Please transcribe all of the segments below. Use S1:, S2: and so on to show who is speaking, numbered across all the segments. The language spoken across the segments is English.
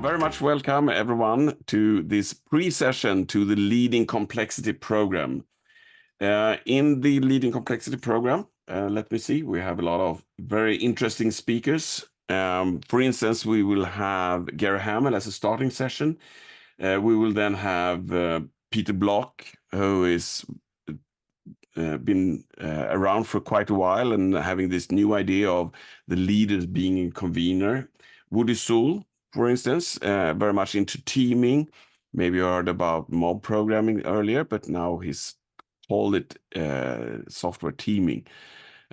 S1: Very much welcome everyone to this pre-session to the Leading Complexity program. In the Leading Complexity program, let me see, we have a lot of very interesting speakers. For instance, we will have Gary Hamel as a starting session. We will then have Peter Block, who is been around for quite a while and having this new idea of the leaders being a convener. Woody Sewell, for instance, very much into teaming. Maybe you heard about mob programming earlier, but now he's called it software teaming.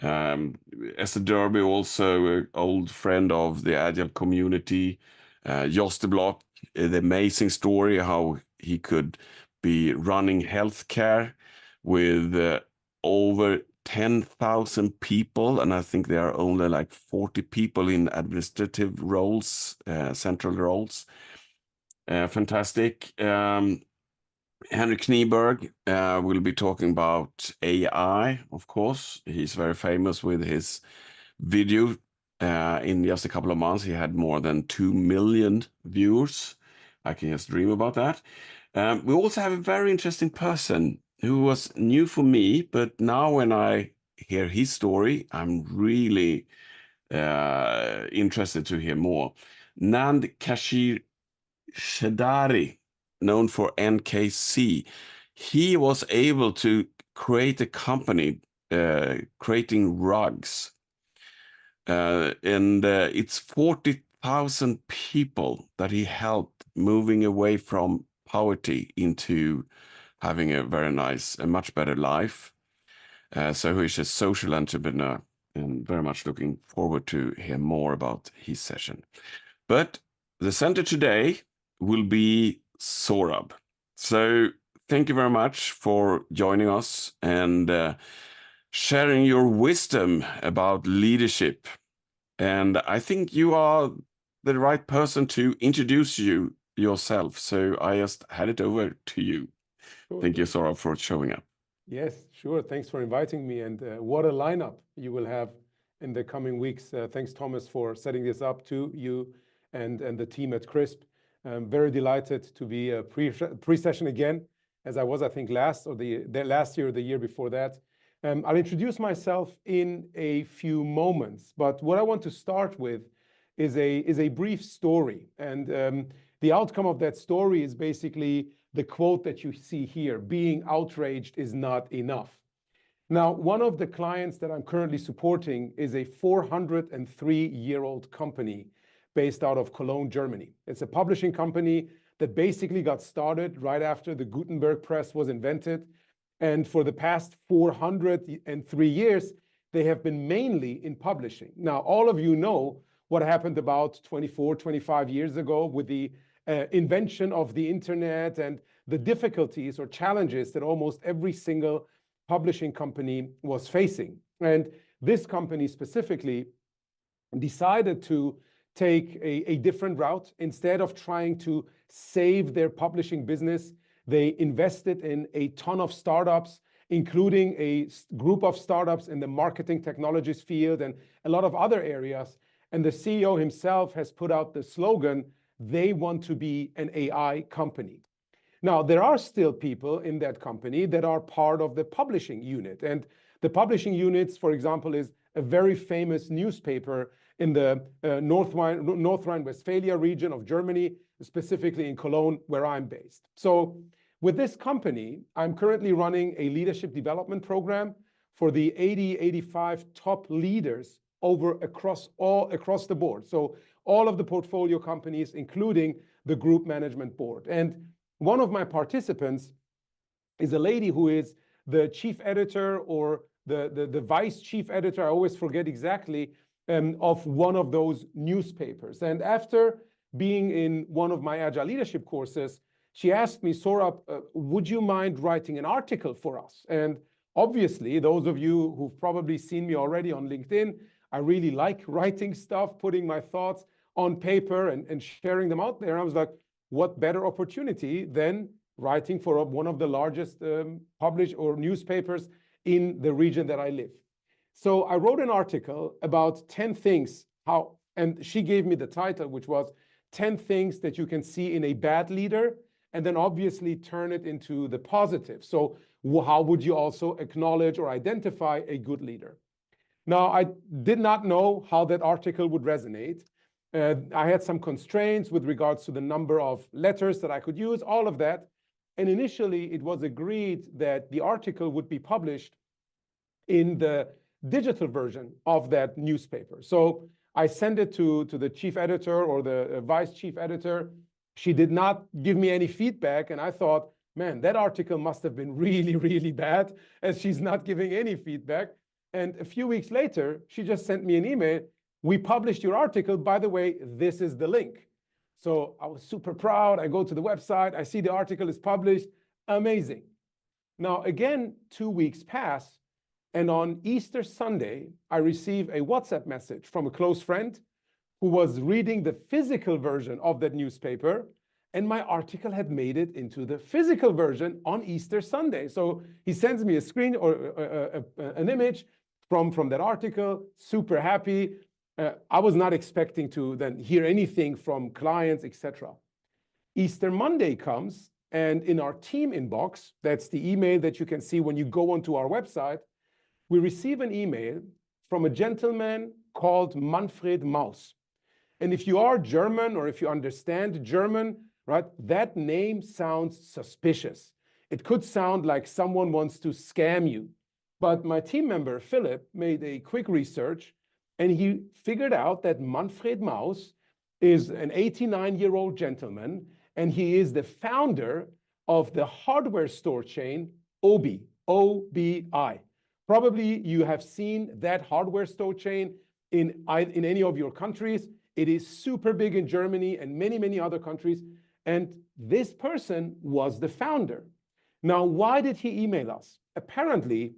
S1: Esther Derby, also an old friend of the Agile community. Jos de Block, the amazing story how he could be running healthcare with over 10,000 people, and I think there are only like 40 people in administrative roles, central roles. Fantastic. Henrik Knieberg will be talking about AI, of course. He's very famous with his video. In just a couple of months, he had more than 2 million viewers. I can just dream about that. We also have a very interesting person who was new for me, but now when I hear his story, I'm really interested to hear more. Nand Kashidhari, known for NKC, he was able to create a company creating rugs. And it's 40,000 people that he helped moving away from poverty into having a very nice, a much better life. So he's a social entrepreneur, and very much looking forward to hear more about his session. But the center today will be Sohrab. So thank you very much for joining us and sharing your wisdom about leadership. And I think you are the right person to introduce yourself. So I just hand it over to you.
S2: Sure.
S1: Thank you, Sohrab, for showing up.
S2: Yes, sure. Thanks for inviting me. And what a lineup you will have in the coming weeks. Thanks, Thomas, for setting this up to you and the team at CRISP. I'm very delighted to be a pre-session again, as I was, I think, last year or the year before that. I'll introduce myself in a few moments, but what I want to start with is a brief story. And the outcome of that story is basically the quote that you see here: being outraged is not enough. Now, one of the clients that I'm currently supporting is a 403-year-old company based out of Cologne, Germany. It's a publishing company that basically got started right after the Gutenberg press was invented. And for the past 403 years, they have been mainly in publishing. Now, all of you know what happened about 24, 25 years ago with the invention of the internet and the difficulties or challenges that almost every single publishing company was facing. And this company specifically decided to take a different route. Instead of trying to save their publishing business, they invested in a ton of startups, including a group of startups in the marketing technologies field and a lot of other areas. And the CEO himself has put out the slogan, they want to be an AI company. Now, there are still people in that company that are part of the publishing unit. And the publishing units, for example, is a very famous newspaper in the North Rhine-Westphalia region of Germany, specifically in Cologne, where I'm based. So with this company, I'm currently running a leadership development program for the 85 top leaders across the board. So all of the portfolio companies, including the group management board. And one of my participants is a lady who is the chief editor or the vice chief editor, I always forget exactly, of one of those newspapers. And after being in one of my Agile leadership courses, she asked me, Sohrab, would you mind writing an article for us? And obviously, those of you who've probably seen me already on LinkedIn, I really like writing stuff, putting my thoughts on paper and sharing them out there. And I was like, what better opportunity than writing for one of the largest published or newspapers in the region that I live. So I wrote an article about 10 things, and she gave me the title, which was 10 things that you can see in a bad leader, and then obviously turn it into the positive. So how would you also acknowledge or identify a good leader? Now, I did not know how that article would resonate. I had some constraints with regards to the number of letters that I could use, all of that. And initially, it was agreed that the article would be published in the digital version of that newspaper. So I sent it to the chief editor or the vice chief editor. She did not give me any feedback. And I thought, man, that article must have been really, really bad, as she's not giving any feedback. And a few weeks later, she just sent me an email. We published your article. By the way, this is the link. So I was super proud. I go to the website. I see the article is published. Amazing. Now, again, 2 weeks pass. And on Easter Sunday, I receive a WhatsApp message from a close friend who was reading the physical version of that newspaper. And my article had made it into the physical version on Easter Sunday. So he sends me a screen or an image from that article, super happy. I was not expecting to then hear anything from clients, etc. Easter Monday comes, and in our team inbox, that's the email that you can see when you go onto our website, we receive an email from a gentleman called Manfred Maus. And if you are German or if you understand German, right, that name sounds suspicious. It could sound like someone wants to scam you. But my team member, Philip, made a quick research, and he figured out that Manfred Maus is an 89-year-old gentleman, and he is the founder of the hardware store chain OBI, O-B-I. Probably you have seen that hardware store chain in any of your countries. It is super big in Germany and many, many other countries. And this person was the founder. Now, why did he email us? Apparently,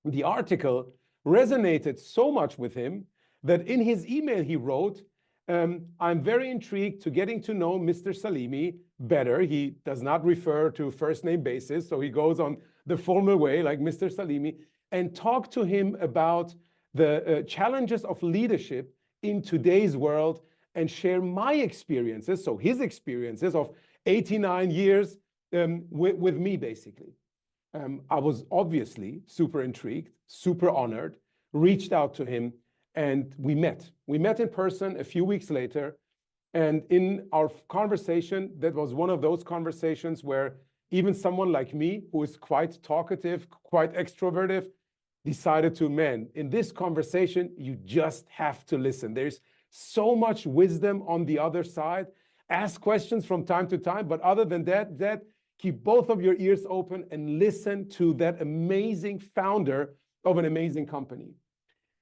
S2: the article resonated so much with him that in his email he wrote, I'm very intrigued to getting to know Mr. Salimi better. He does not refer to first name basis, so he goes on the formal way like Mr. Salimi, and talk to him about the challenges of leadership in today's world and share my experiences, so his experiences of 89 years with me, basically. I was obviously super intrigued, super honored, reached out to him, and we met. We met in person a few weeks later, and in our conversation, that was one of those conversations where even someone like me, who is quite talkative, quite extroverted, decided to, man, in this conversation, you just have to listen. There's so much wisdom on the other side. Ask questions from time to time, but other than that, keep both of your ears open and listen to that amazing founder of an amazing company.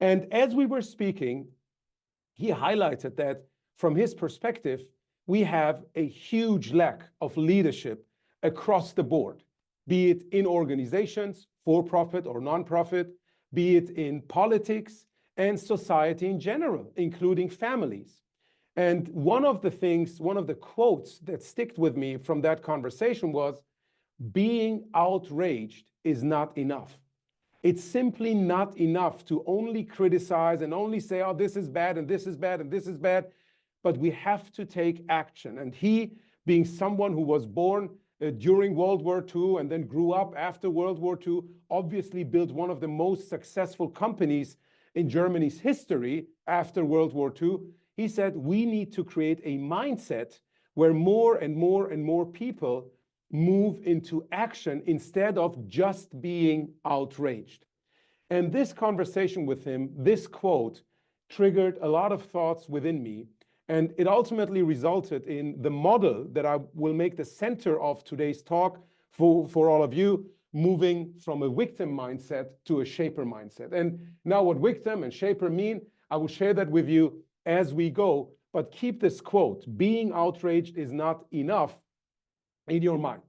S2: And as we were speaking, he highlighted that from his perspective, we have a huge lack of leadership across the board, be it in organizations, for-profit or non-profit, be it in politics and society in general, including families. And one of the quotes that stick with me from that conversation was, being outraged is not enough. It's simply not enough to only criticize and only say, oh, this is bad and this is bad and this is bad, but we have to take action. And he, being someone who was born during World War II and then grew up after World War II, obviously built one of the most successful companies in Germany's history after World War II. He said, we need to create a mindset where more and more and more people move into action instead of just being outraged. And this conversation with him, this quote, triggered a lot of thoughts within me. And it ultimately resulted in the model that I will make the center of today's talk for all of you, moving from a victim mindset to a shaper mindset. And now what victim and shaper mean, I will share that with you as we go, but keep this quote, being outraged is not enough, in your mind.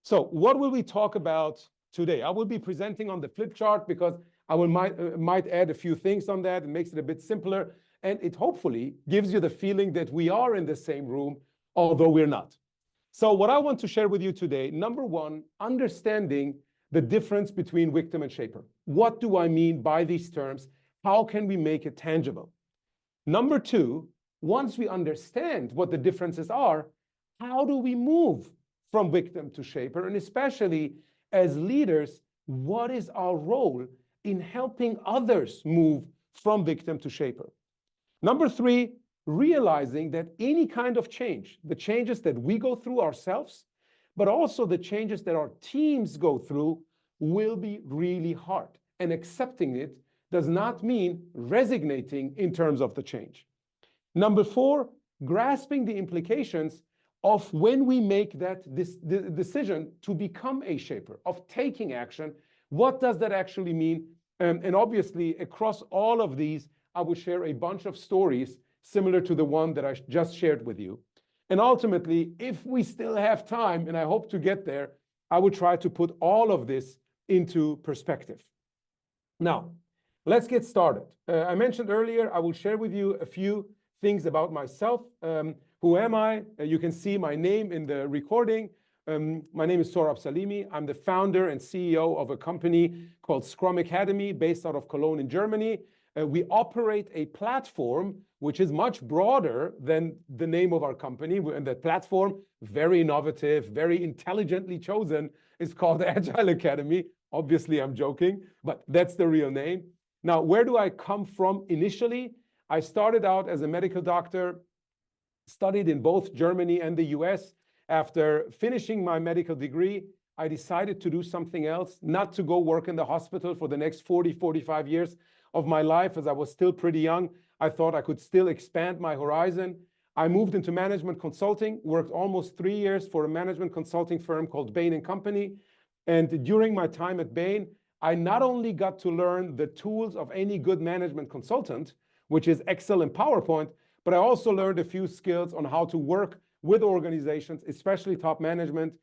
S2: So what will we talk about today? I will be presenting on the flip chart because I might add a few things on that. It makes it a bit simpler. And it hopefully gives you the feeling that we are in the same room, although we're not. So what I want to share with you today, number one, understanding the difference between victim and shaper. What do I mean by these terms? How can we make it tangible? Number two, once we understand what the differences are, how do we move from victim to shaper? And especially as leaders, what is our role in helping others move from victim to shaper? Number three, realizing that any kind of change, the changes that we go through ourselves, but also the changes that our teams go through, will be really hard. And accepting it does not mean resignating in terms of the change. Number four, grasping the implications of when we make the decision to become a shaper, of taking action. What does that actually mean? And obviously, across all of these, I will share a bunch of stories similar to the one that I just shared with you. And ultimately, if we still have time, and I hope to get there, I will try to put all of this into perspective. Now, let's get started. I mentioned earlier, I will share with you a few things about myself. Who am I? You can see my name in the recording. My name is Sohrab Salimi. I'm the founder and CEO of a company called Scrum Academy, based out of Cologne in Germany. We operate a platform which is much broader than the name of our company. And that platform, very innovative, very intelligently chosen, is called Agile Academy. Obviously, I'm joking, but that's the real name. Now, where do I come from initially? I started out as a medical doctor, studied in both Germany and the US. After finishing my medical degree, I decided to do something else, not to go work in the hospital for the next 40, 45 years of my life, as I was still pretty young. I thought I could still expand my horizon. I moved into management consulting, worked almost 3 years for a management consulting firm called Bain & Company. And during my time at Bain, I not only got to learn the tools of any good management consultant, which is Excel and PowerPoint, but I also learned a few skills on how to work with organizations, especially top management.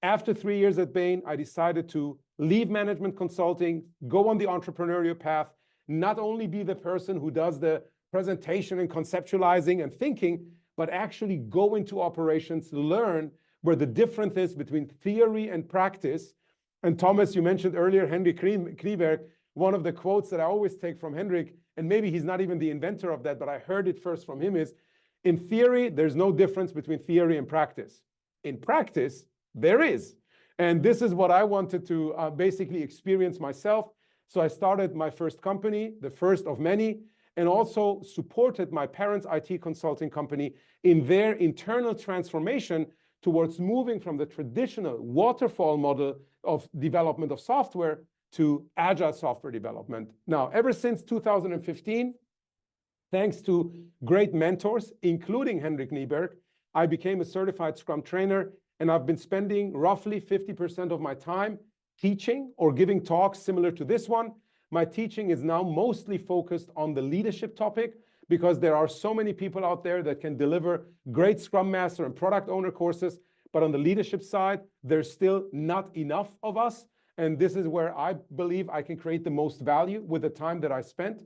S2: After 3 years at Bain, I decided to leave management consulting, go on the entrepreneurial path, not only be the person who does the presentation and conceptualizing and thinking, but actually go into operations, learn where the difference is between theory and practice. And Thomas, you mentioned earlier, Henrik Knieberg, one of the quotes that I always take from Henrik, and maybe he's not even the inventor of that, but I heard it first from him, is, in theory, there's no difference between theory and practice. In practice, there is. And this is what I wanted to basically experience myself. So I started my first company, the first of many, and also supported my parents' IT consulting company in their internal transformation towards moving from the traditional waterfall model of development of software to agile software development. Now, ever since 2015, thanks to great mentors, including Henrik Knieberg, I became a certified Scrum trainer, and I've been spending roughly 50% of my time teaching or giving talks similar to this one. My teaching is now mostly focused on the leadership topic, because there are so many people out there that can deliver great Scrum Master and product owner courses, but on the leadership side, there's still not enough of us. And this is where I believe I can create the most value with the time that I spent.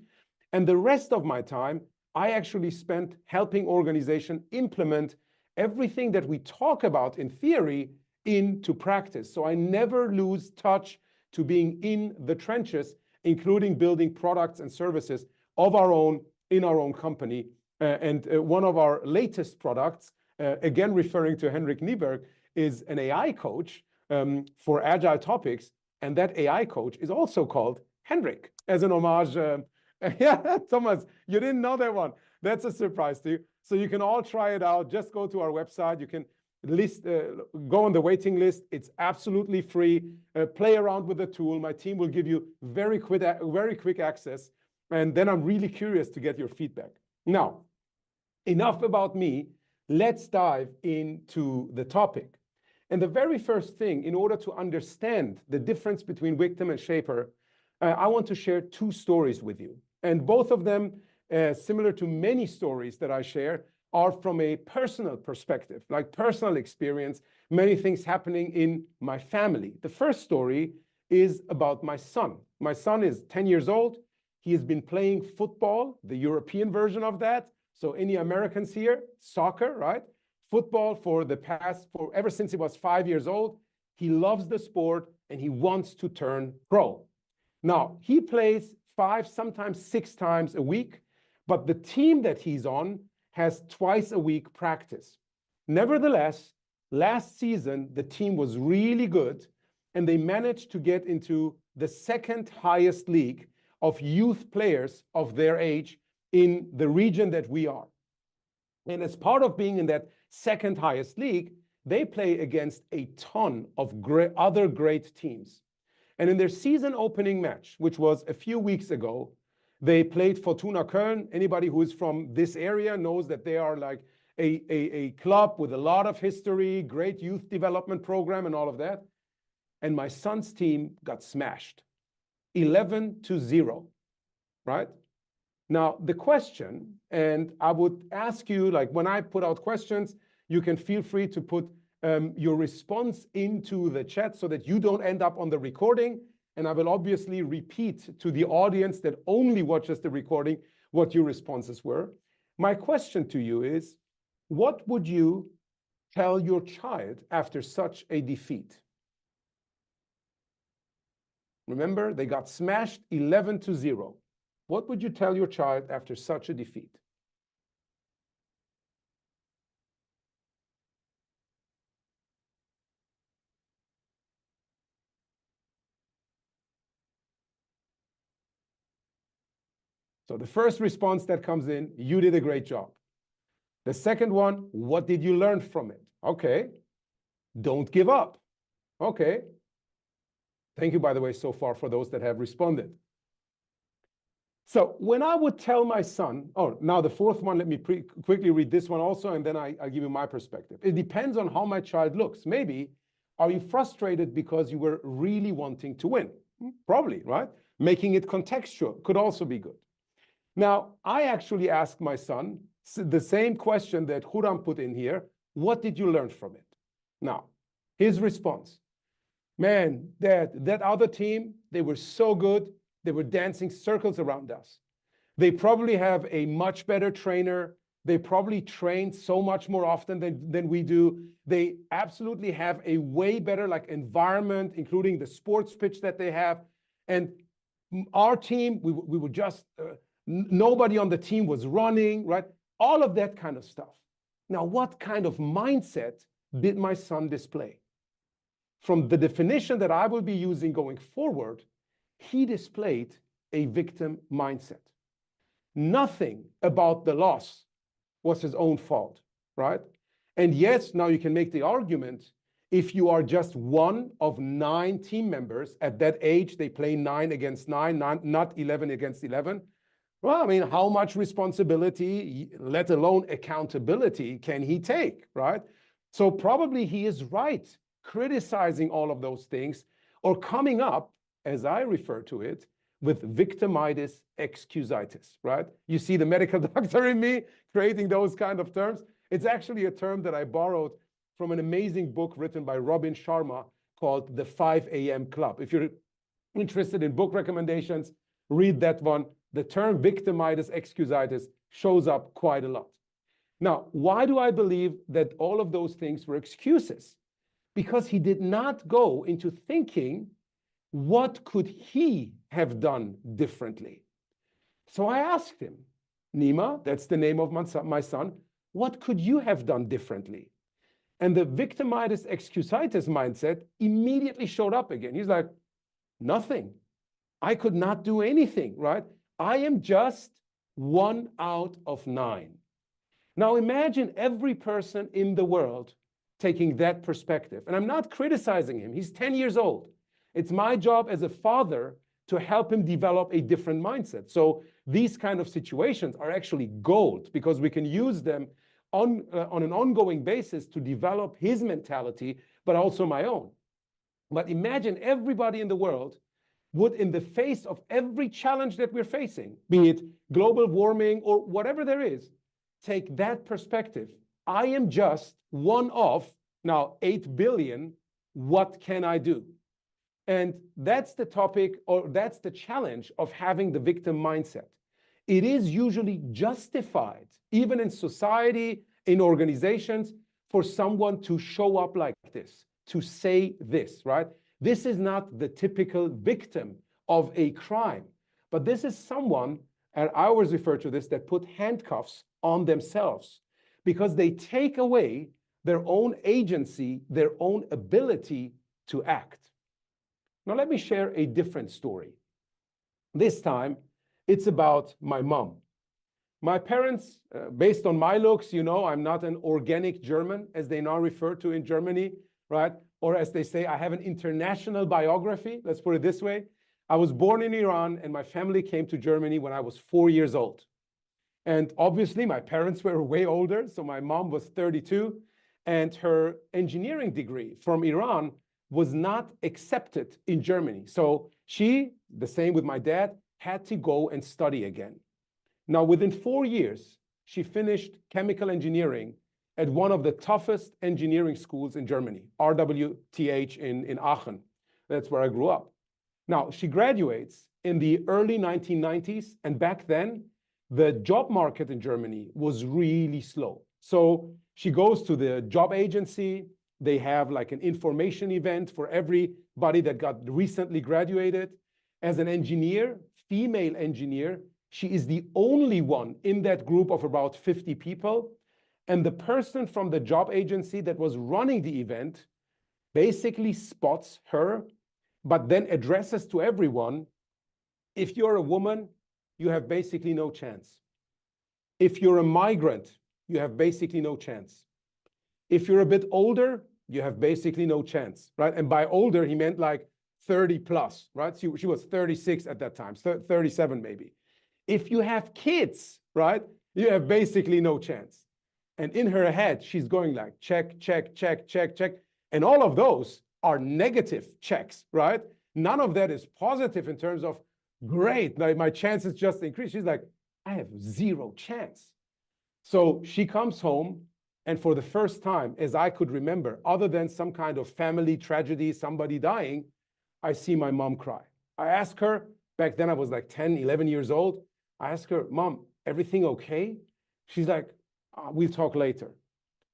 S2: And the rest of my time, I actually spent helping organizations implement everything that we talk about in theory into practice. So I never lose touch to being in the trenches, including building products and services of our own in our own company. And one of our latest products, again referring to Henrik Knieberg, is an AI coach for agile topics. And that AI coach is also called Henrik, as an homage. Yeah, Thomas, you didn't know that one. That's a surprise to you. So you can all try it out. Just go to our website. You can go on the waiting list. It's absolutely free. Play around with the tool. My team will give you very quick access. And then I'm really curious to get your feedback. Now, enough about me. Let's dive into the topic. And the very first thing, in order to understand the difference between victim and shaper, I want to share two stories with you. And both of them, similar to many stories that I share, are from a personal perspective, like personal experience, many things happening in my family. The first story is about my son. My son is 10 years old. He has been playing football, the European version of that. So any Americans here, soccer, right? Football ever since he was 5 years old. He loves the sport and he wants to turn pro. Now, he plays 5, sometimes 6 times a week, but the team that he's on has twice a week practice. Nevertheless, last season, the team was really good, and they managed to get into the second highest league of youth players of their age in the region that we are. And as part of being in that second highest league, they play against a ton of other great teams. And in their season opening match, which was a few weeks ago, they played Fortuna Köln. Anybody who is from this area knows that they are like a club with a lot of history, great youth development program and all of that. And my son's team got smashed, 11-0, right? Now, the question, and I would ask you, like when I put out questions, you can feel free to put your response into the chat so that you don't end up on the recording. And I will obviously repeat to the audience that only watches the recording what your responses were. My question to you is, what would you tell your child after such a defeat? Remember, they got smashed 11-0. What would you tell your child after such a defeat? So the first response that comes in, you did a great job. The second one, what did you learn from it? Okay, don't give up. Okay. Thank you, by the way, so far for those that have responded. So when I would tell my son, oh, now the fourth one, let me quickly read this one also, and then I'll give you my perspective. It depends on how my child looks. Maybe, are you frustrated because you were really wanting to win? Probably, right? Making it contextual could also be good. Now, I actually asked my son the same question that Khurram put in here. What did you learn from it? Now, his response, man, Dad, that other team, they were so good. They were dancing circles around us. They probably have a much better trainer. They probably train so much more often than we do. They absolutely have a way better like environment, including the sports pitch that they have. And our team, we were just, nobody on the team was running, right? All of that kind of stuff. Now, what kind of mindset did my son display? From the definition that I will be using going forward, he displayed a victim mindset. Nothing about the loss was his own fault, right? And yes, now you can make the argument, if you are just one of 9 team members, at that age, they play 9 against 9, not 11 against 11. Well, I mean, how much responsibility, let alone accountability, can he take, right? So probably he is right, criticizing all of those things, or coming up, as I refer to it, with victimitis, excusitis, right? You see the medical doctor in me creating those kind of terms. It's actually a term that I borrowed from an amazing book written by Robin Sharma called The 5 a.m. Club. If you're interested in book recommendations, read that one. The term victimitis, excusitis shows up quite a lot. Now, why do I believe that all of those things were excuses? Because he did not go into thinking, what could he have done differently? So I asked him, Nima, that's the name of my son, what could you have done differently? And the victimitis, excusitis mindset immediately showed up again. He's like, nothing. I could not do anything, right? I am just 1 out of 9. Now imagine every person in the world taking that perspective. And I'm not criticizing him. He's 10 years old. It's my job as a father to help him develop a different mindset. So these kind of situations are actually gold because we can use them on an ongoing basis to develop his mentality, but also my own. But imagine everybody in the world would, in the face of every challenge that we're facing, be it global warming or whatever there is, take that perspective. I am just one of, now 8 billion, what can I do? And that's the topic, or that's the challenge of having the victim mindset. It is usually justified, even in society, in organizations, for someone to show up like this, to say this, right? This is not the typical victim of a crime, but this is someone and I always refer to this, that put handcuffs on themselves because they take away their own agency, their own ability to act. Now, let me share a different story. This time, it's about my mom. My parents, based on my looks, you know, I'm not an organic German, as they now refer to in Germany, right? Or as they say, I have an international biography. Let's put it this way. I was born in Iran, and my family came to Germany when I was 4 years old. And obviously, my parents were way older. So my mom was 32, and her engineering degree from Iran was not accepted in Germany. So she, the same with my dad, had to go and study again. Now, within 4 years, she finished chemical engineering at one of the toughest engineering schools in Germany, RWTH in Aachen. That's where I grew up. Now, she graduates in the early 1990s, and back then, the job market in Germany was really slow. So she goes to the job agency. They have like an information event for everybody that got recently graduated. As an engineer, female engineer, she is the only one in that group of about 50 people. And the person from the job agency that was running the event basically spots her, but then addresses to everyone, if you're a woman, you have basically no chance. If you're a migrant, you have basically no chance. If you're a bit older, you have basically no chance, right? And by older, he meant like 30 plus, right? She was 36 at that time, 37 maybe. If you have kids, right, you have basically no chance. And in her head, she's going like, check, check, check, check, check. And all of those are negative checks, right? None of that is positive in terms of, great, my chances just increased. She's like, I have zero chance. So she comes home, and for the first time, as I could remember, other than some kind of family tragedy, somebody dying, I see my mom cry. I ask her, back then I was like 10, 11 years old. I ask her, Mom, everything okay? She's like, we'll talk later.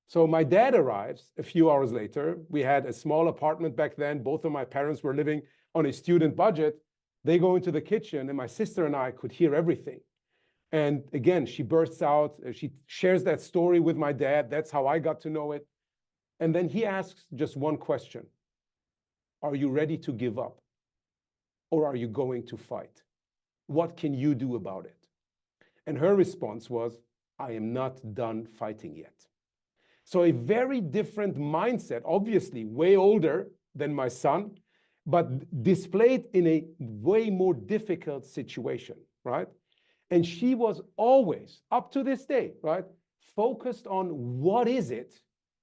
S2: So my dad arrives a few hours later. We had a small apartment back then. Both of my parents were living on a student budget. They go into the kitchen, and my sister and I could hear everything. And again, she bursts out. She shares that story with my dad. That's how I got to know it. And then he asks just one question. Are you ready to give up? Or are you going to fight? What can you do about it? And her response was, I am not done fighting yet. So a very different mindset, obviously way older than my son, but displayed in a way more difficult situation, right? And she was always, up to this day, right, focused on what is it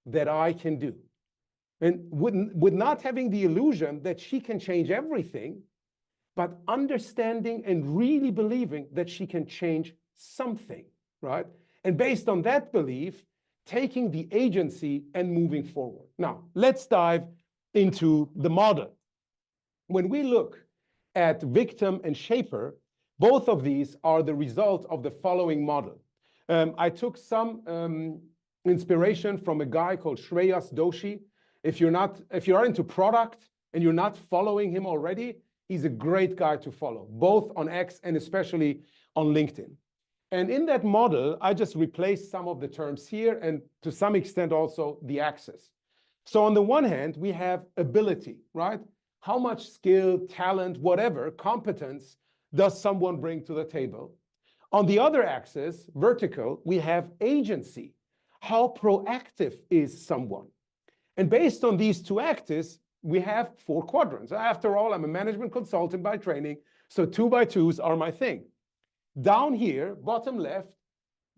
S2: that I can do? And with not having the illusion that she can change everything, but understanding and really believing that she can change something, right? And based on that belief, taking the agency and moving forward. Now, let's dive into the model. When we look at victim and shaper, both of these are the result of the following model. I took some inspiration from a guy called Shreyas Doshi. If you're into product and you're not following him already, he's a great guy to follow, both on X and especially on LinkedIn. And in that model, I just replaced some of the terms here and to some extent also the axis. So on the one hand, we have ability, right? How much skill, talent, whatever, competence does someone bring to the table? On the other axis, vertical, we have agency. How proactive is someone? And based on these two axes, we have 4 quadrants. After all, I'm a management consultant by training, so 2x2s are my thing. Down here, bottom left,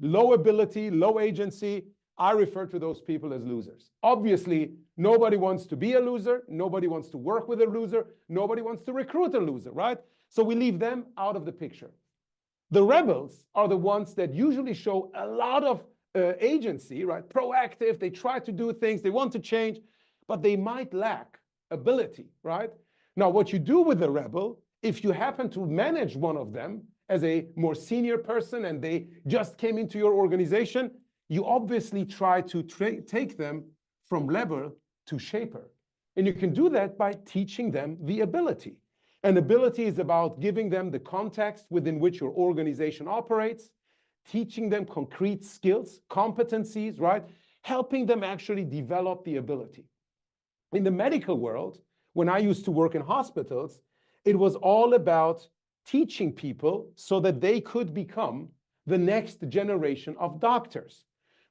S2: low ability, low agency, I refer to those people as losers. Obviously, nobody wants to be a loser. Nobody wants to work with a loser. Nobody wants to recruit a loser, right? So we leave them out of the picture. The rebels are the ones that usually show a lot of agency, right? Proactive, they try to do things, they want to change, but they might lack ability, right? Now, what you do with a rebel, if you happen to manage one of them as a more senior person and they just came into your organization, you obviously try to take them from rebel to shaper. And you can do that by teaching them the ability. And ability is about giving them the context within which your organization operates, teaching them concrete skills, competencies, right? Helping them actually develop the ability. In the medical world, when I used to work in hospitals, it was all about teaching people so that they could become the next generation of doctors.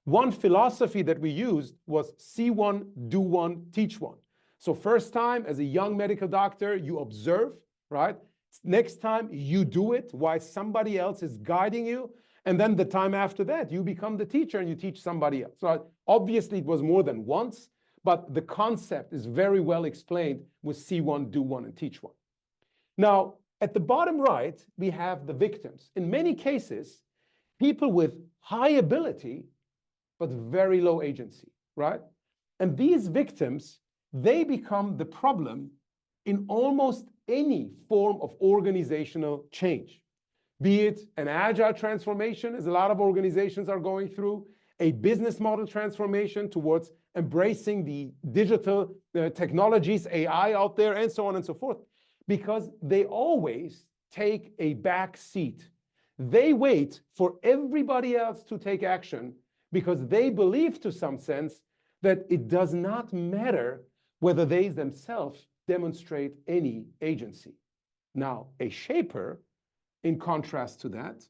S2: One philosophy that we used was see one, do one, teach one. So first time as a young medical doctor, you observe, right? Next time you do it while somebody else is guiding you. And then the time after that, you become the teacher and you teach somebody else. So obviously it was more than once, but the concept is very well explained with see one, do one, and teach one. Now, at the bottom right, we have the victims. In many cases, people with high ability, but very low agency, right? And these victims, they become the problem in almost any form of organizational change, be it an agile transformation, as a lot of organizations are going through, a business model transformation towards embracing the digital technologies, AI out there, and so on and so forth, because they always take a back seat. They wait for everybody else to take action because they believe to some sense that it does not matter whether they themselves demonstrate any agency. Now, a shaper, in contrast to that,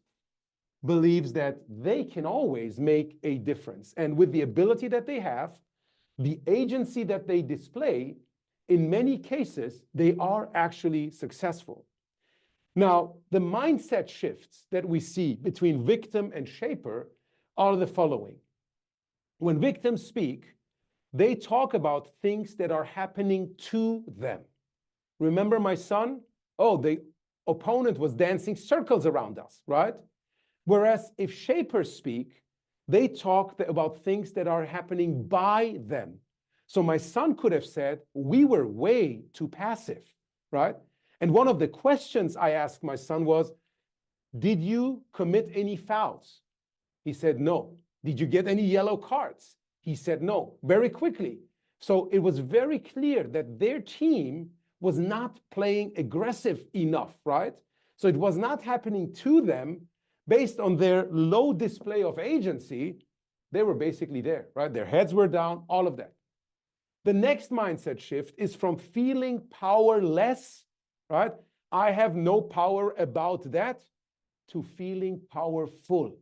S2: believes that they can always make a difference. And with the ability that they have, the agency that they display, in many cases, they are actually successful. Now, the mindset shifts that we see between victim and shaper are the following. When victims speak, they talk about things that are happening to them. Remember my son? Oh, the opponent was dancing circles around us, right? Whereas if shapers speak, they talk about things that are happening by them. So my son could have said, we were way too passive, right? And one of the questions I asked my son was, did you commit any fouls? He said, no. Did you get any yellow cards? He said, no, very quickly. So it was very clear that their team was not playing aggressive enough, right? So it was not happening to them based on their low display of agency. They were basically there, right? Their heads were down, all of that. The next mindset shift is from feeling powerless, right? I have no power about that, to feeling powerful.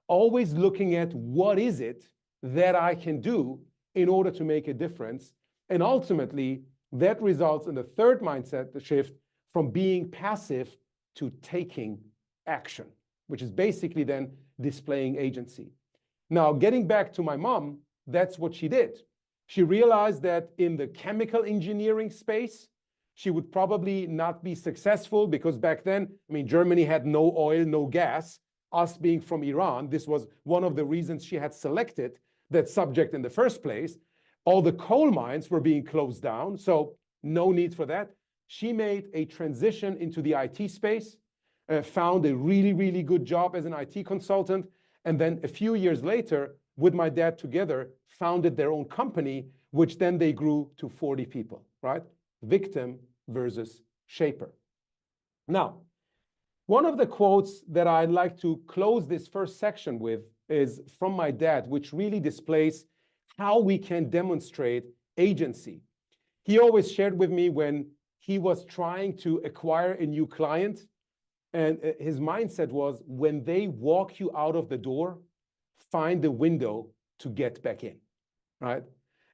S2: Always looking at what is it that I can do in order to make a difference. And ultimately, that results in the third mindset, the shift from being passive to taking action, which is basically then displaying agency. Now, getting back to my mom, that's what she did. She realized that in the chemical engineering space, she would probably not be successful because back then, I mean, Germany had no oil, no gas. Us being from Iran, this was one of the reasons she had selected that subject in the first place. All the coal mines were being closed down, so no need for that. She made a transition into the IT space, found a really, really good job as an IT consultant, and then a few years later, with my dad together, founded their own company, which then they grew to 40 people, right? Victim versus shaper. Now, one of the quotes that I'd like to close this first section with is from my dad, which really displays how we can demonstrate agency. He always shared with me when he was trying to acquire a new client, and his mindset was, when they walk you out of the door, find the window to get back in, right?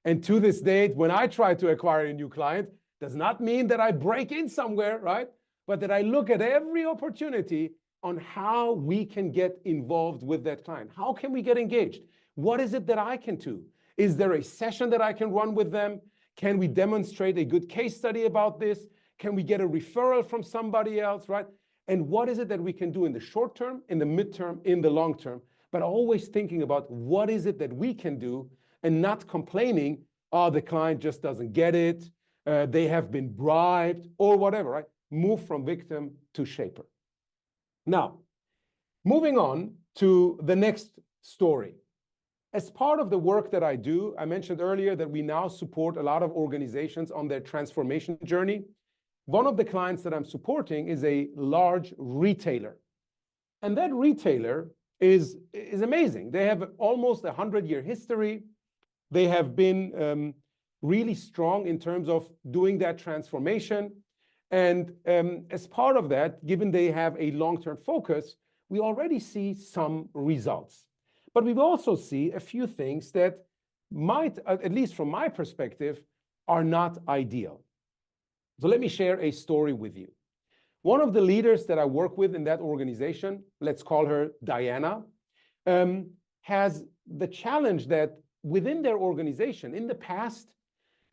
S2: And to this date, when I try to acquire a new client, does not mean that I break in somewhere, right? But that I look at every opportunity on how we can get involved with that client. How can we get engaged? What is it that I can do? Is there a session that I can run with them? Can we demonstrate a good case study about this? Can we get a referral from somebody else, right? And what is it that we can do in the short term, in the midterm, in the long term? But always thinking about what is it that we can do and not complaining, oh, the client just doesn't get it, they have been bribed, or whatever, right? Move from victim to shaper. Now, moving on to the next story. As part of the work that I do, I mentioned earlier that we now support a lot of organizations on their transformation journey. one of the clients that I'm supporting is a large retailer. And that retailer is amazing. They have almost a 100-year history. They have been really strong in terms of doing that transformation. And as part of that, given they have a long-term focus, we already see some results. But we've also see a few things that might, at least from my perspective, are not ideal. So let me share a story with you. One of the leaders that I work with in that organization, let's call her Diana, has the challenge that within their organization, in the past,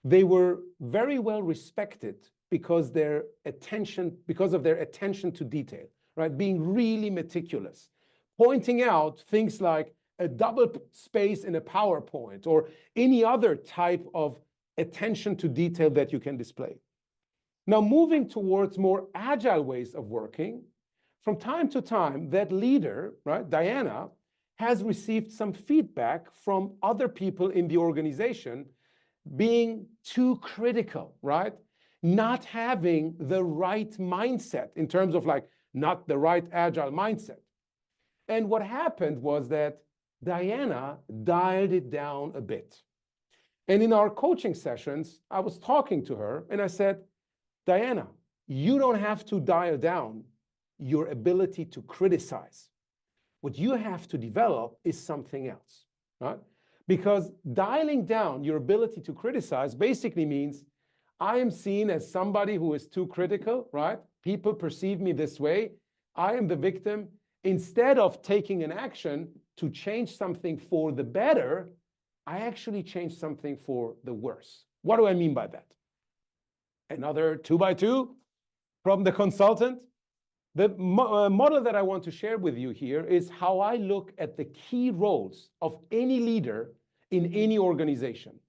S2: they were very well respected because of their attention to detail, right? Being really meticulous, pointing out things like a double space in a PowerPoint or any other type of attention to detail that you can display. Now, moving towards more agile ways of working, from time to time, that leader, right, Diana, has received some feedback from other people in the organization being too critical, right? Not having the right mindset in terms of like not the right agile mindset. And what happened was that Diana dialed it down a bit. And in our coaching sessions, I was talking to her and I said, Diana, you don't have to dial down your ability to criticize. What you have to develop is something else, right? Because dialing down your ability to criticize basically means I am seen as somebody who is too critical, right? People perceive me this way. I am the victim. Instead of taking an action to change something for the better, I actually change something for the worse. What do I mean by that? Another 2x2 from the consultant. The model that I want to share with you here is how I look at the key roles of any leader in any organization.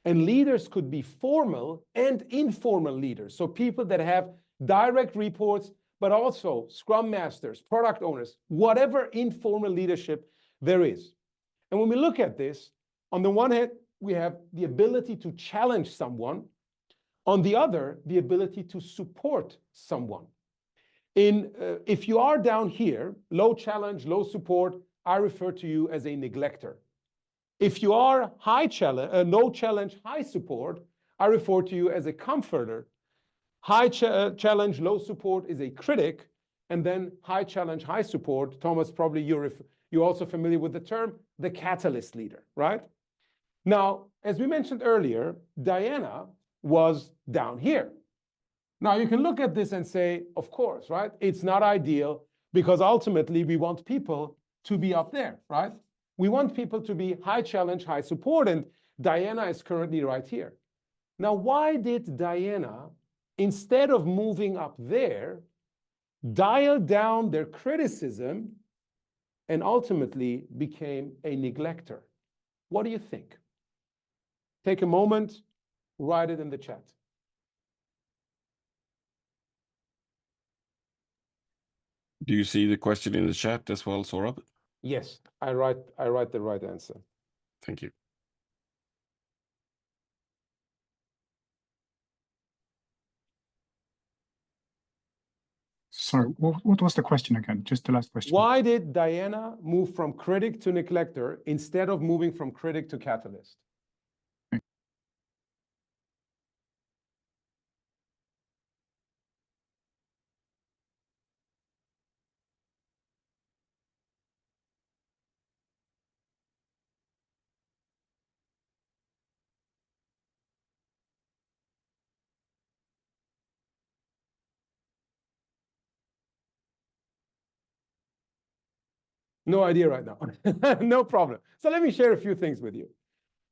S2: And leaders could be formal and informal leaders. So people that have direct reports, but also scrum masters, product owners, whatever informal leadership there is. And when we look at this, on the one hand, we have the ability to challenge someone. On the other, the ability to support someone. If you are down here, low challenge, low support, I refer to you as a neglector. If you are no challenge, high support, I refer to you as a comforter. High challenge, low support is a critic, and then high challenge, high support, Thomas, probably you're also familiar with the term, the catalyst leader, right? Now, as we mentioned earlier, Diana was down here. Now, you can look at this and say, of course, right? It's not ideal because ultimately we want people to be up there, right? We want people to be high challenge, high support, and Diana is currently right here. Now, why did Diana, instead of moving up there, dial down their criticism and ultimately became a neglector? What do you think? Take a moment, write it in the chat.
S1: Do you see the question in the chat as well, Sohrab?
S2: Yes, I write the right answer.
S1: Thank you.
S3: Sorry, what was the question again? Just the last question.
S2: Why did Diana move from critic to neglector instead of moving from critic to catalyst? No idea right now. No problem. So let me share a few things with you.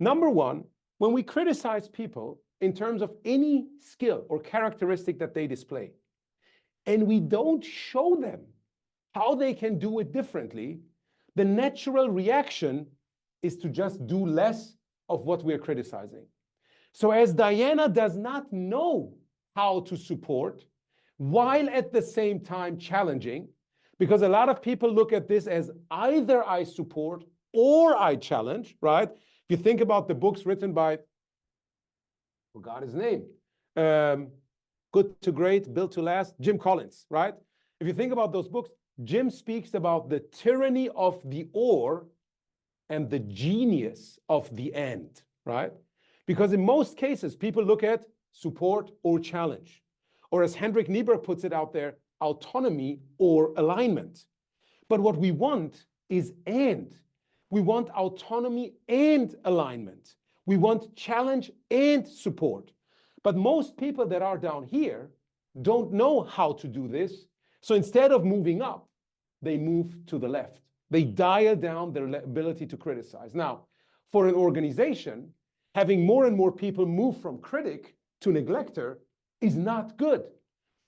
S2: Number one, when we criticize people in terms of any skill or characteristic that they display, and we don't show them how they can do it differently, the natural reaction is to just do less of what we're criticizing. So as Diana does not know how to support, while at the same time challenging, because a lot of people look at this as either I support or I challenge, right? If you think about the books written by, forgot his name, Good to Great, Built to Last, Jim Collins, right? If you think about those books, Jim speaks about the tyranny of the or and the genius of the and, right? Because in most cases, people look at support or challenge. Or as Hendrik Niebuhr puts it out there, autonomy or alignment. But what we want is and. We want autonomy and alignment. We want challenge and support. But most people that are down here don't know how to do this. So instead of moving up, they move to the left. They dial down their ability to criticize. Now, for an organization, having more and more people move from critic to neglector is not good,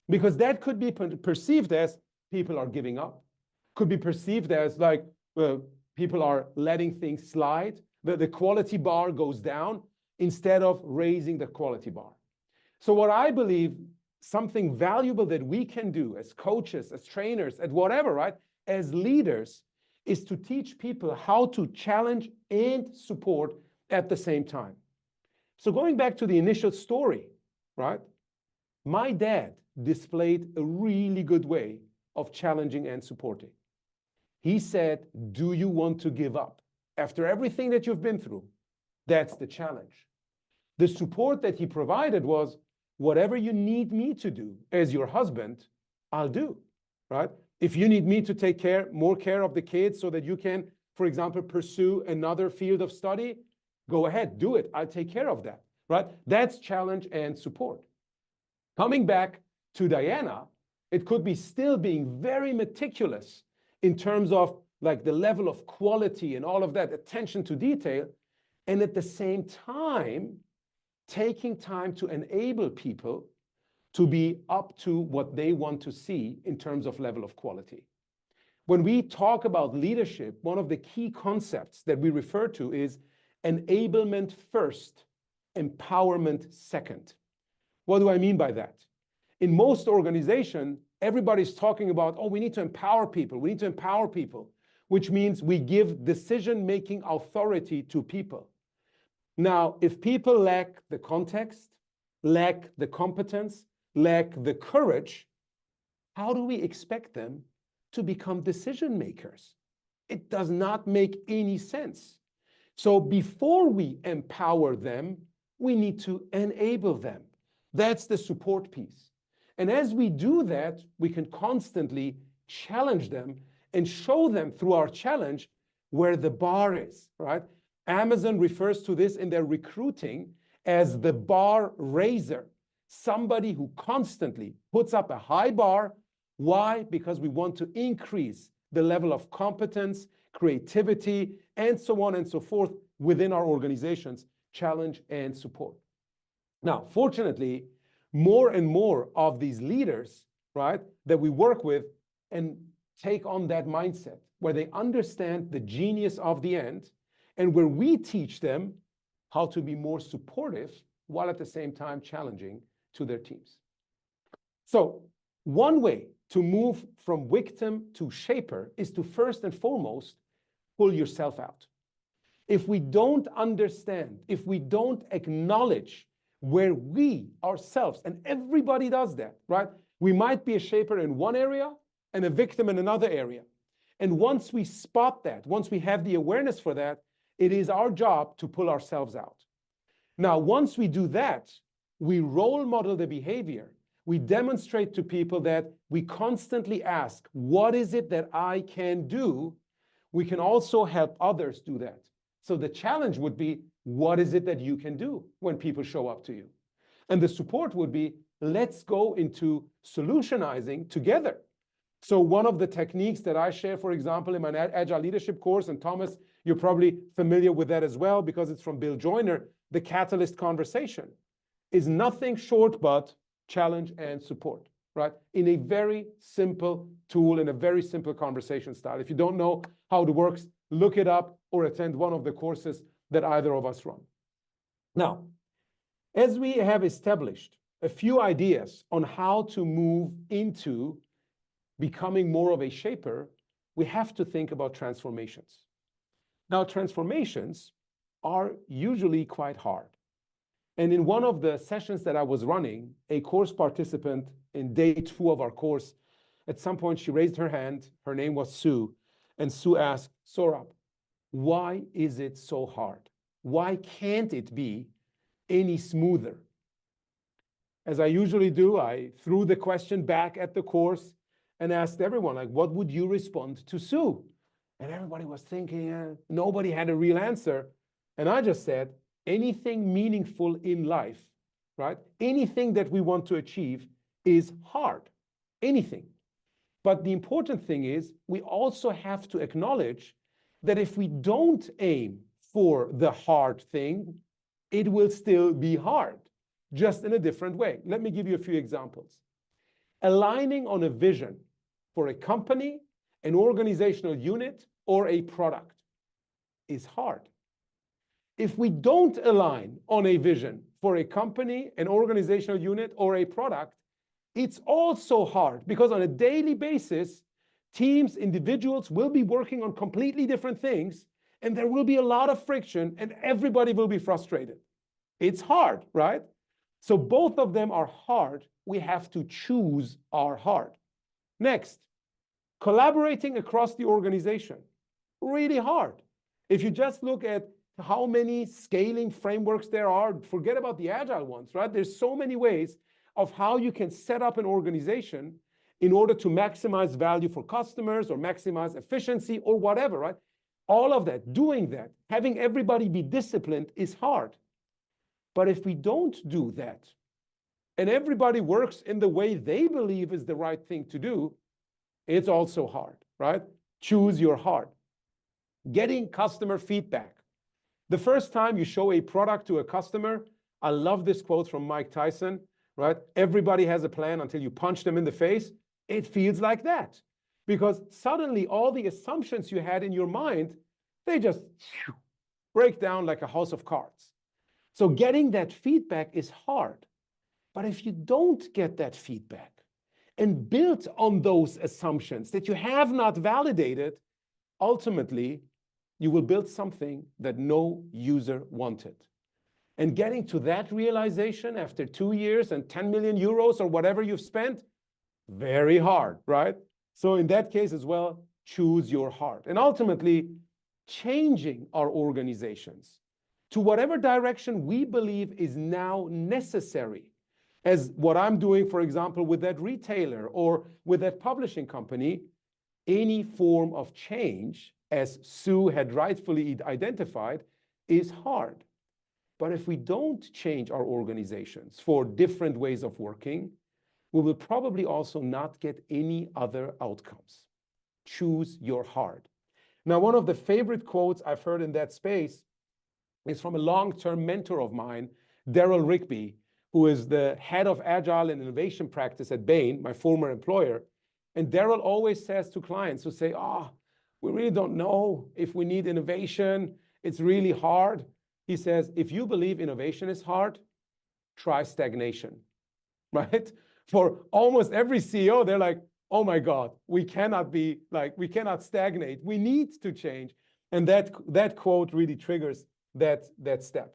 S2: because that could be perceived as people are giving up, could be perceived as like people are letting things slide, the quality bar goes down instead of raising the quality bar. So what I believe, something valuable that we can do as coaches, as trainers, at whatever, right, as leaders, is to teach people how to challenge and support at the same time. So going back to the initial story, right? My dad displayed a really good way of challenging and supporting. He said, do you want to give up? After everything that you've been through, that's the challenge. The support that he provided was, whatever you need me to do as your husband, I'll do, right? If you need me to take more care of the kids so that you can, for example, pursue another field of study, go ahead, do it. I'll take care of that, right? That's challenge and support. Coming back to Diana, it could be still being very meticulous in terms of like the level of quality and all of that, attention to detail, and at the same time, taking time to enable people to be up to what they want to see in terms of level of quality. When we talk about leadership, one of the key concepts that we refer to is enablement first, empowerment second. What do I mean by that? In most organizations, everybody's talking about, oh, we need to empower people. We need to empower people, which means we give decision-making authority to people. Now, if people lack the context, lack the competence, lack the courage, how do we expect them to become decision makers? It does not make any sense. So before we empower them, we need to enable them. That's the support piece. And as we do that, we can constantly challenge them and show them through our challenge where the bar is, right? Amazon refers to this in their recruiting as the bar raiser, somebody who constantly puts up a high bar. Why? Because we want to increase the level of competence, creativity, and so on and so forth within our organizations, challenge and support. Now, fortunately, more and more of these leaders, right, that we work with and take on that mindset where they understand the genius of the end and where we teach them how to be more supportive while at the same time challenging to their teams. So one way to move from victim to shaper is to first and foremost pull yourself out. If we don't understand, if we don't acknowledge where we ourselves, and everybody does that, right? We might be a shaper in one area and a victim in another area. And once we spot that, once we have the awareness for that, it is our job to pull ourselves out. Now, once we do that, we role model the behavior. We demonstrate to people that we constantly ask, what is it that I can do? We can also help others do that. So the challenge would be, what is it that you can do when people show up to you? And the support would be, let's go into solutionizing together. So one of the techniques that I share, for example, in my Agile Leadership course, and Thomas, you're probably familiar with that as well because it's from Bill Joyner, the catalyst conversation is nothing short but challenge and support, right? In a very simple tool, in a very simple conversation style. If you don't know how it works, look it up or attend one of the courses that either of us run. Now, as we have established a few ideas on how to move into becoming more of a shaper, we have to think about transformations. Now, transformations are usually quite hard. And in one of the sessions that I was running, a course participant in day 2 of our course, at some point she raised her hand. Her name was Sue. And Sue asked, Sohrab, why is it so hard? Why can't it be any smoother? As I usually do, I threw the question back at the course and asked everyone, like, what would you respond to Sue? And everybody was thinking, nobody had a real answer. And I just said, anything meaningful in life, right? Anything that we want to achieve is hard, anything. But the important thing is we also have to acknowledge that if we don't aim for the hard thing, it will still be hard, just in a different way. Let me give you a few examples. Aligning on a vision for a company, an organizational unit, or a product is hard. If we don't align on a vision for a company, an organizational unit, or a product, it's also hard because on a daily basis, teams, individuals will be working on completely different things, and there will be a lot of friction, and everybody will be frustrated. It's hard, right? So both of them are hard. We have to choose our hard. Next, collaborating across the organization. Really hard. If you just look at how many scaling frameworks there are, forget about the agile ones, right? There's so many ways of how you can set up an organization in order to maximize value for customers or maximize efficiency or whatever, right? All of that, doing that, having everybody be disciplined is hard. But if we don't do that, and everybody works in the way they believe is the right thing to do, it's also hard, right? Choose your hard. Getting customer feedback. The first time you show a product to a customer, I love this quote from Mike Tyson, right? Everybody has a plan until you punch them in the face. It feels like that because suddenly all the assumptions you had in your mind, they just break down like a house of cards. So getting that feedback is hard. But if you don't get that feedback and build on those assumptions that you have not validated, ultimately, you will build something that no user wanted. And getting to that realization after 2 years and 10 million euros or whatever you've spent, very hard, right? So in that case as well, choose your heart. And ultimately, changing our organizations to whatever direction we believe is now necessary, as what I'm doing, for example, with that retailer or with that publishing company, any form of change, as Sue had rightfully identified, is hard. But if we don't change our organizations for different ways of working, we will probably also not get any other outcomes. Choose your hard. Now, one of the favorite quotes I've heard in that space is from a long-term mentor of mine, Daryl Rigby, who is the head of Agile and Innovation Practice at Bain, my former employer. And Daryl always says to clients who say, we really don't know if we need innovation, it's really hard. He says, if you believe innovation is hard, try stagnation, right? For almost every CEO, they're like, oh my God, we cannot stagnate. We need to change. And that quote really triggers that step.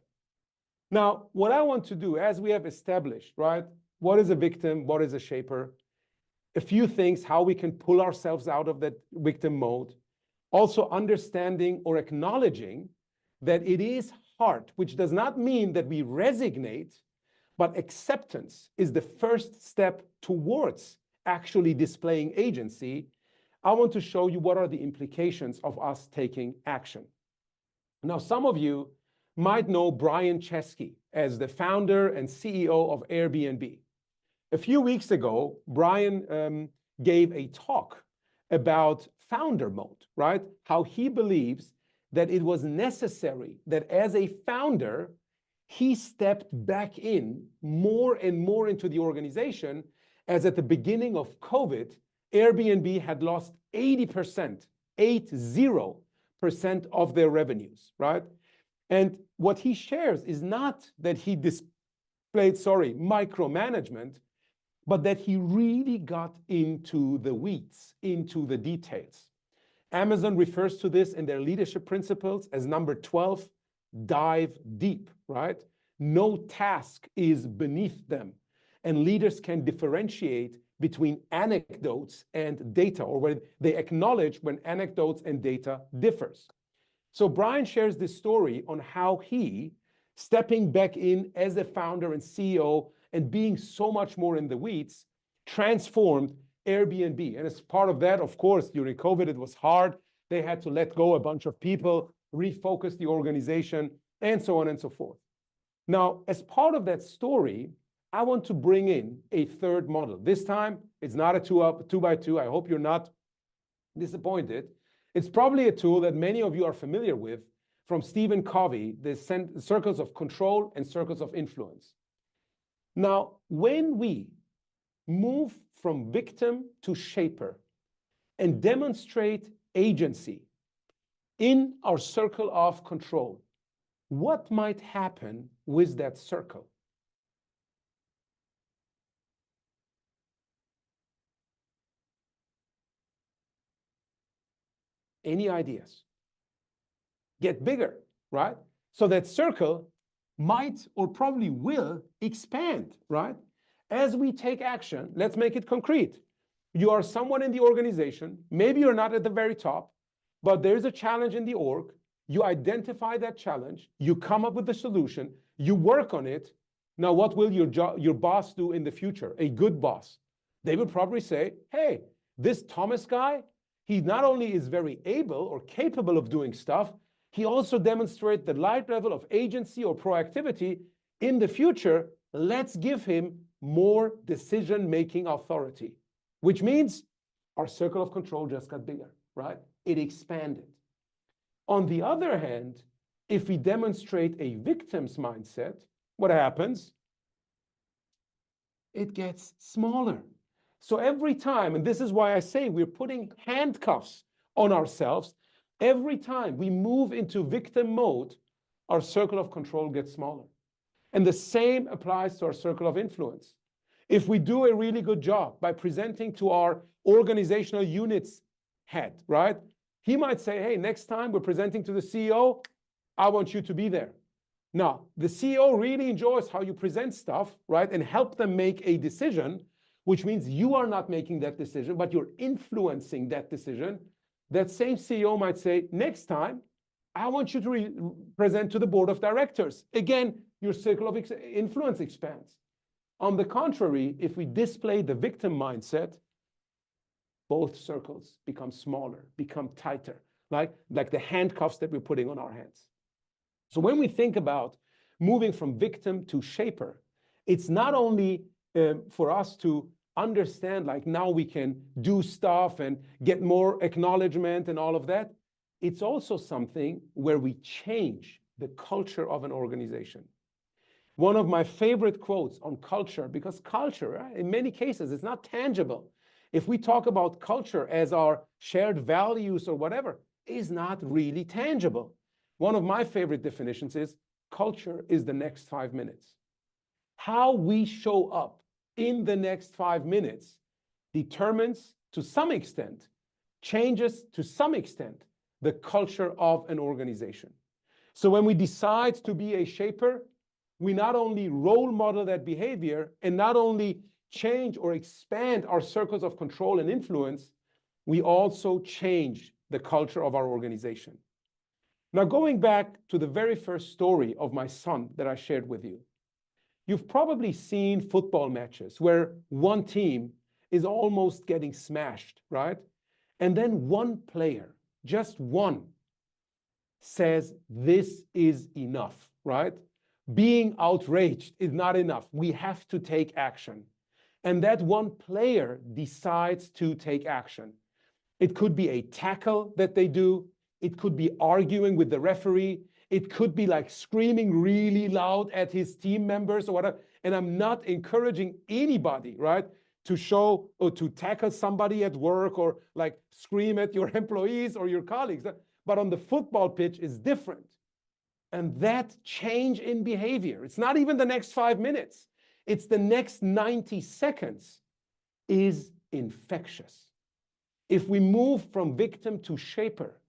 S2: Now, what I want to do, as we have established, right, what is a victim, what is a shaper, a few things, how we can pull ourselves out of that victim mode, also understanding or acknowledging that it is hard, which does not mean that we resignate, but acceptance is the first step towards actually displaying agency. I want to show you what are the implications of us taking action. Now, some of you might know Brian Chesky as the founder and CEO of Airbnb. A few weeks ago, Brian gave a talk about founder mode, right? How he believes that it was necessary that as a founder, he stepped back in more and more into the organization, as at the beginning of COVID, Airbnb had lost 80% of their revenues, right? And what he shares is not that he displayed, micromanagement, but that he really got into the weeds, into the details. Amazon refers to this in their leadership principles as number 12, dive deep, right? no task is beneath them, and leaders can differentiate between anecdotes and data, or when they acknowledge when anecdotes and data differs. So Brian shares this story on how he, stepping back in as a founder and CEO and being so much more in the weeds, transformed Airbnb. And as part of that, of course, during COVID, it was hard. They had to let go a bunch of people, refocus the organization, and so on and so forth. Now, as part of that story, I want to bring in a third model. This time, it's not a two by two. I hope you're not disappointed. It's probably a tool that many of you are familiar with from Stephen Covey, the circles of control and circles of influence. Now, when we move from victim to shaper and demonstrate agency in our circle of control, what might happen with that circle? Any ideas? Get bigger, right? So that circle might or probably will expand, right? As we take action, let's make it concrete. You are someone in the organization, maybe you're not at the very top, but there's a challenge in the org. You identify that challenge, you come up with the solution, you work on it. Now, what will your boss do in the future? A good boss. They will probably say, hey, this Thomas guy, he not only is very able or capable of doing stuff, he also demonstrates the right level of agency or proactivity. In the future, let's give him more decision-making authority, which means our circle of control just got bigger, right? It expanded. On the other hand, if we demonstrate a victim's mindset, what happens? It gets smaller. So every time, and this is why I say we're putting handcuffs on ourselves, every time we move into victim mode, our circle of control gets smaller. And the same applies to our circle of influence. If we do a really good job by presenting to our organizational units head, right? He might say, hey, next time we're presenting to the CEO, I want you to be there. Now, the CEO really enjoys how you present stuff, right? And help them make a decision, which means you are not making that decision, but you're influencing that decision. That same CEO might say, next time, I want you to present to the board of directors. Again, your circle of influence expands. On the contrary, if we display the victim mindset, both circles become smaller, become tighter, like the handcuffs that we're putting on our hands. So when we think about moving from victim to shaper, it's not only for us to understand, like now we can do stuff and get more acknowledgement and all of that. It's also something where we change the culture of an organization. One of my favorite quotes on culture, because culture, in many cases, is not tangible. If we talk about culture as our shared values or whatever, is not really tangible. One of my favorite definitions is culture is the next 5 minutes. How we show up in the next 5 minutes determines to some extent, changes to some extent, the culture of an organization. So when we decide to be a shaper, we not only role model that behavior and not only change or expand our circles of control and influence, we also change the culture of our organization. Now, going back to the very first story of my son that I shared with you, you've probably seen football matches where one team is almost getting smashed, right? And then one player, just one, says, this is enough, right? Being outraged is not enough. We have to take action. And that one player decides to take action. It could be a tackle that they do. It could be arguing with the referee. It could be like screaming really loud at his team members or whatever. And I'm not encouraging anybody, right, to show or to tackle somebody at work or like scream at your employees or your colleagues. But on the football pitch is different. And that change in behavior, it's not even the next 5 minutes. It's the next 90 seconds is infectious. If we move from victim to shaper,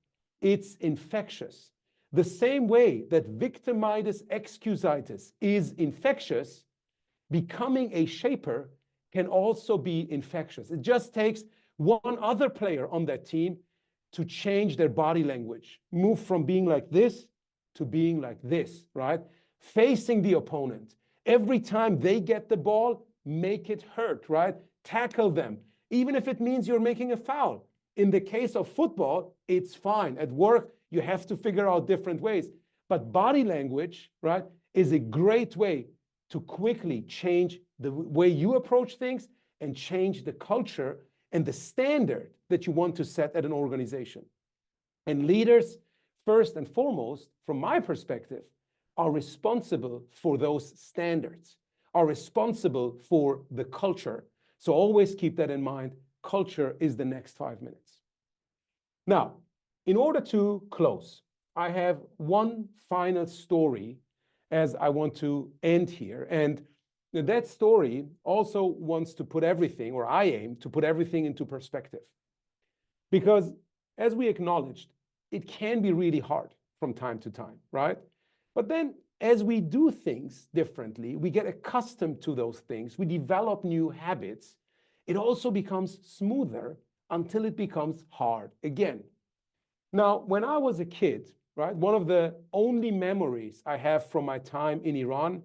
S2: it's infectious. The same way that victimitis, excusitis is infectious, becoming a shaper can also be infectious. It just takes one other player on that team to change their body language, move from being like this to being like this, right? Facing the opponent. Every time they get the ball, make it hurt, right? Tackle them, even if it means you're making a foul. In the case of football, it's fine. At work, you have to figure out different ways. But body language, right, is a great way to quickly change the way you approach things and change the culture and the standard that you want to set at an organization. And leaders, first and foremost, from my perspective, are responsible for those standards, are responsible for the culture. So always keep that in mind. Culture is the next 5 minutes. Now, in order to close, I have one final story as I want to end here. And that story also wants to put everything, or I aim to put everything into perspective. Because as we acknowledged, it can be really hard from time to time, right? But then as we do things differently, we get accustomed to those things, we develop new habits, it also becomes smoother until it becomes hard again. Now, when I was a kid, right, one of the only memories I have from my time in Iran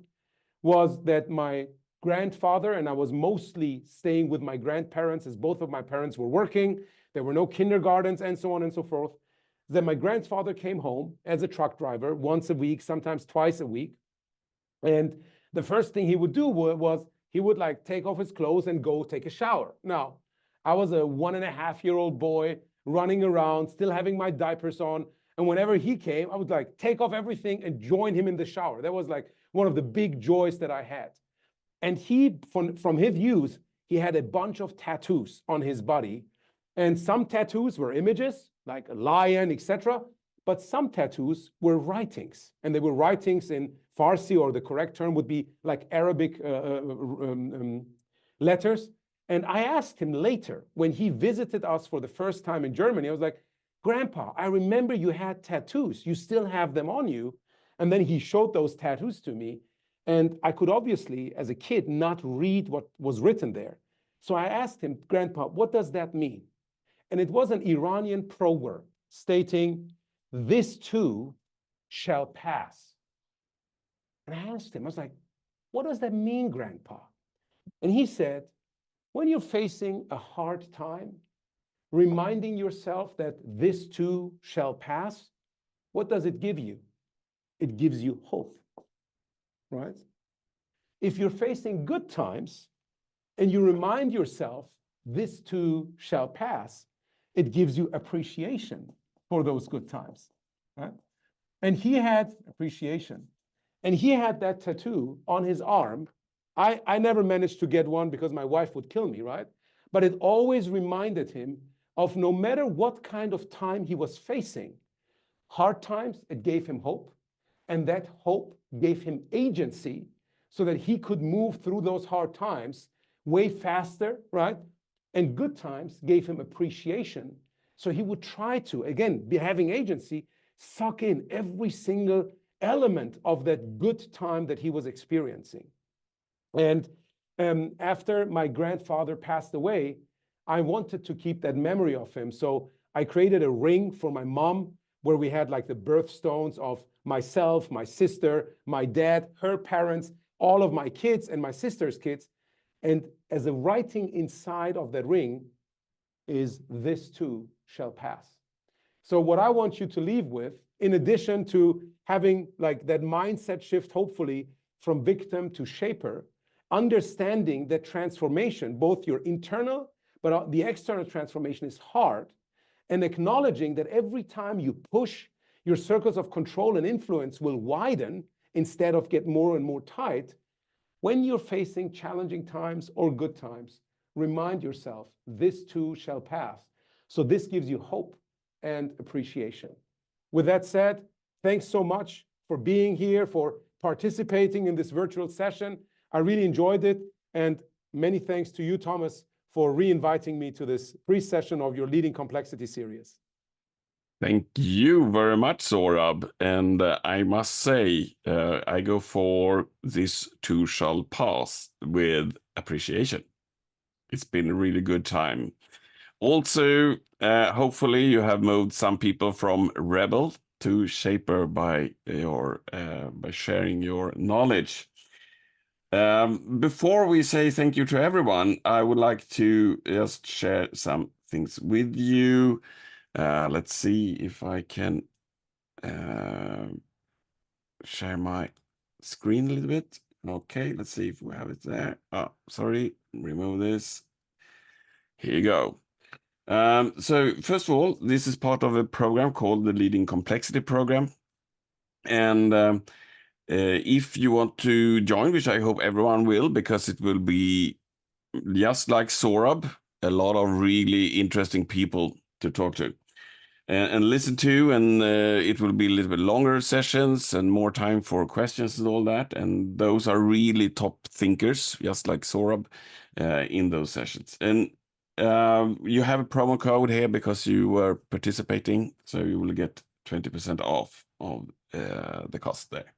S2: was that my grandfather, and I was mostly staying with my grandparents as both of my parents were working, there were no kindergartens and so on and so forth. Then my grandfather came home as a truck driver once a week, sometimes twice a week. And the first thing he would do was he would like take off his clothes and go take a shower. Now, I was a 1.5-year-old boy running around, still having my diapers on. And whenever he came, I would like take off everything and join him in the shower. That was like one of the big joys that I had. And he, from his views, he had a bunch of tattoos on his body. And some tattoos were images, like a lion, etc. But some tattoos were writings. And they were writings in Farsi, or the correct term would be like Arabic letters. And I asked him later, when he visited us for the first time in Germany, I was like, Grandpa, I remember you had tattoos. You still have them on you. And then he showed those tattoos to me. And I could obviously, as a kid, not read what was written there. So I asked him, Grandpa, what does that mean? And it was an Iranian proverb stating, this too shall pass. And I asked him, I was like, what does that mean, Grandpa? And he said, when you're facing a hard time, reminding yourself that this too shall pass, what does it give you? It gives you hope, right? If you're facing good times and you remind yourself this too shall pass, it gives you appreciation for those good times, right? And he had appreciation. And he had that tattoo on his arm. I never managed to get one because my wife would kill me, right? But it always reminded him of no matter what kind of time he was facing, hard times, it gave him hope. And that hope gave him agency so that he could move through those hard times way faster, right? And good times gave him appreciation. So he would try to, again, be having agency, suck in every single element of that good time that he was experiencing. And after my grandfather passed away, I wanted to keep that memory of him. So I created a ring for my mom where we had like the birthstones of myself, my sister, my dad, her parents, all of my kids and my sister's kids. And as a writing inside of that ring is, this too shall pass. So what I want you to leave with, in addition to having like that mindset shift, hopefully from victim to shaper, understanding that transformation, both your internal, but the external transformation is hard, and acknowledging that every time you push, your circles of control and influence will widen instead of get more and more tight. When you're facing challenging times or good times, remind yourself, this too shall pass. So this gives you hope and appreciation. With that said, thanks so much for being here, for participating in this virtual session. I really enjoyed it. And many thanks to you, Thomas, for re-inviting me to this pre-session of your Leading Complexity series.
S1: Thank you very much, Sohrab. And I must say, I go for this too shall pass with appreciation. It's been a really good time. Also, hopefully you have moved some people from rebel to shaper by sharing your knowledge. Before we say thank you to everyone, I would like to just share some things with you. Let's see if I can share my screen a little bit. Okay, let's see if we have it there. Oh, sorry, remove this. Here you go. So first of all, this is part of a program called the Leading Complexity Program. And if you want to join, which I hope everyone will, because it will be just like Sohrab, a lot of really interesting people to talk to and listen to, and it will be a little bit longer sessions and more time for questions and all that. And those are really top thinkers, just like Sohrab, in those sessions. And you have a promo code here because you were participating, so you will get 20% off of the cost there.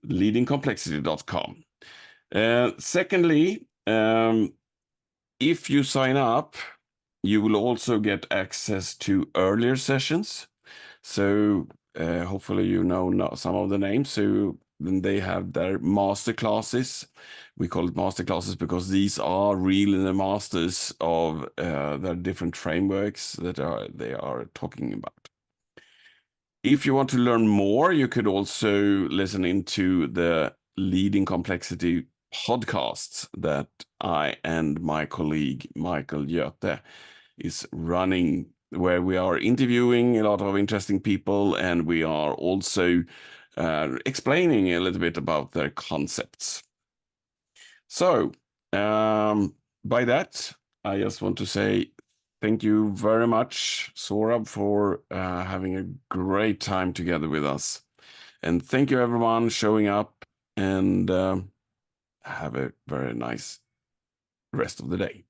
S1: leadingcomplexity.com. Secondly, if you sign up, you will also get access to earlier sessions. So hopefully you know some of the names. So then they have their master classes. We call it master classes because these are really the masters of their different frameworks that they are talking about. If you want to learn more, you could also listen into the Leading Complexity podcasts that I and my colleague Michael Göte is running, where we are interviewing a lot of interesting people and we are also explaining a little bit about their concepts. So by that, I just want to say thank you very much, Sohrab, for having a great time together with us. And thank you, everyone, showing up, and have a very nice rest of the day.